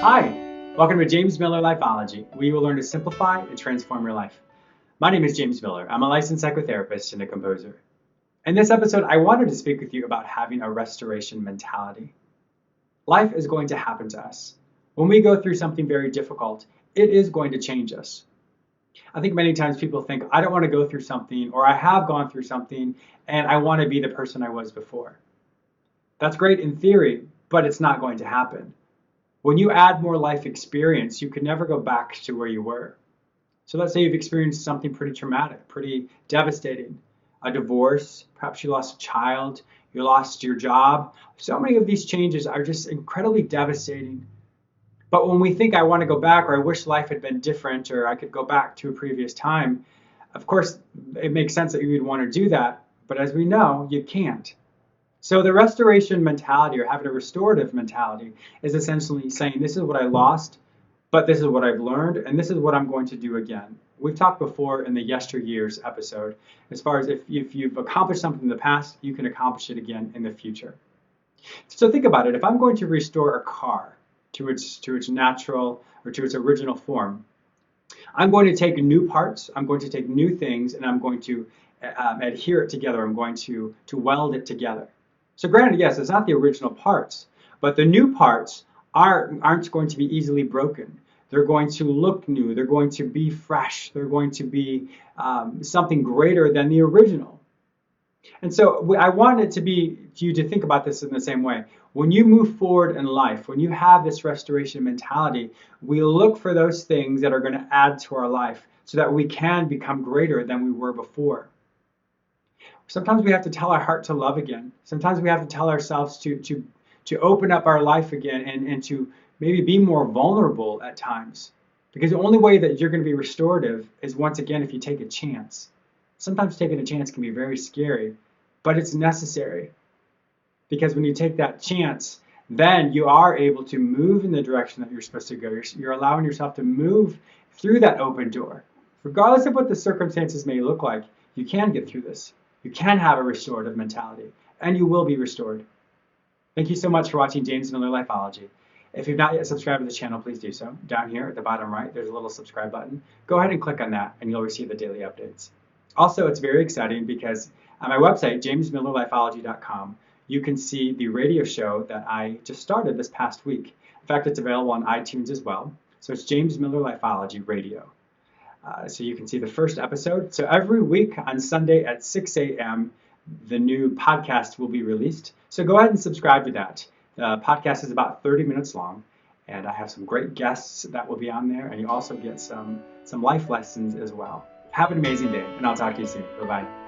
Hi, welcome to James Miller Lifeology, where you will learn to simplify and transform your life. My name is James Miller. I'm a licensed psychotherapist and a composer. In this episode, I wanted to speak with you about having a restoration mentality. Life is going to happen to us. When we go through something very difficult, it is going to change us. I think many times people think, I don't want to go through something, or I have gone through something, and I want to be the person I was before. That's great in theory, but it's not going to happen. When you add more life experience, you can never go back to where you were. So let's say you've experienced something pretty traumatic, pretty devastating, a divorce, perhaps you lost a child, you lost your job. So many of these changes are just incredibly devastating. But when we think I want to go back, or I wish life had been different, or I could go back to a previous time, of course, it makes sense that you would want to do that. But as we know, you can't. So the restoration mentality, or having a restorative mentality, is essentially saying, this is what I lost, but this is what I've learned, and this is what I'm going to do again. We've talked before in the yesteryears episode, as far as if you've accomplished something in the past, you can accomplish it again in the future. So think about it. If I'm going to restore a car to its natural, or to its original form, I'm going to take new parts, I'm going to take new things, and I'm going to adhere it together. I'm going to weld it together. So granted, yes, it's not the original parts, but the new parts aren't going to be easily broken. They're going to look new. They're going to be fresh. They're going to be something greater than the original. And so I want it to be you to think about this in the same way. When you move forward in life, when you have this restoration mentality, we look for those things that are going to add to our life so that we can become greater than we were before. Sometimes we have to tell our heart to love again. Sometimes we have to tell ourselves to open up our life again and to maybe be more vulnerable at times. Because the only way that you're going to be restorative is, once again, if you take a chance. Sometimes taking a chance can be very scary, but it's necessary. Because when you take that chance, then you are able to move in the direction that you're supposed to go. You're allowing yourself to move through that open door. Regardless of what the circumstances may look like, you can get through this. You can have a restorative mentality, and you will be restored. Thank you so much for watching James Miller Lifeology. If you've not yet subscribed to the channel, please do so. Down here at the bottom right, there's a little subscribe button. Go ahead and click on that, and you'll receive the daily updates. Also, it's very exciting because on my website, jamesmillerlifeology.com, you can see the radio show that I just started this past week. In fact, it's available on iTunes as well. So it's James Miller Lifeology Radio. So you can see the first episode. So every week on Sunday at 6 a.m., the new podcast will be released. So go ahead and subscribe to that. The podcast is about 30 minutes long, and I have some great guests that will be on there, and you also get some life lessons as well. Have an amazing day, and I'll talk to you soon. Bye-bye.